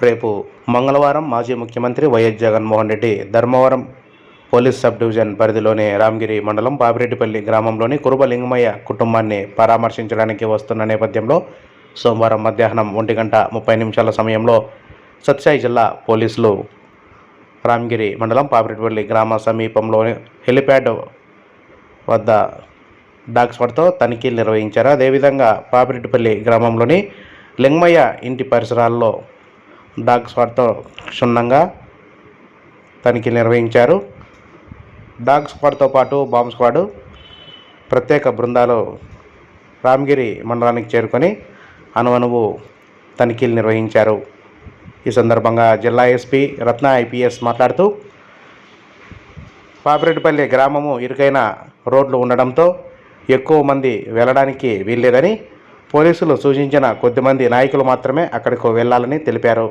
రేపు మంగళవారం మాజీ ముఖ్యమంత్రి YS Jaganmohan Reddy Dharmavaram police sub division పరిధిలోని రామగిరి మండలం బాపిరెడ్డిపల్లి గ్రామంలోని కురుబ లింగమయ్య కుటుంబాన్ని పరామర్శించడానికి వస్తున్న నేపథ్యంలో సోమవారం మధ్యాహ్నం 1:30 సమయంలో సత్యసాయి జిల్లా పోలీసులు రామగిరి మండలం బాపిరెడ్డిపల్లి గ్రామ సమీపంలోని హెలిప్యాడ్ వద్ద డాగ్ స్క్వాడ్తో తనిఖీలు నిర్వహించారు. అదేవిధంగా బాపిరెడ్డిపల్లి గ్రామంలోని లింగమయ్య ఇంటి పరిసరాల్లో డాగ్ స్క్వాడ్తో క్షుణ్ణంగా తనిఖీలు నిర్వహించారు. డాగ్ స్క్వాడ్తో పాటు బాంబ్ స్క్వాడ్ ప్రత్యేక బృందాలు రామగిరి మండలానికి చేరుకొని అణువణువు తనిఖీలు నిర్వహించారు. ఈ సందర్భంగా జిల్లా ఎస్పీ రత్న ఐపీఎస్ మాట్లాడుతూ బాపిరెడ్డిపల్లి గ్రామము ఇరుకైన రోడ్లు ఉండడంతో ఎక్కువ మంది వెళ్ళడానికి వీల్లేదని, పోలీసులు సూచించిన కొద్దిమంది నాయకులు మాత్రమే అక్కడికి వెళ్లాలని తెలిపారు.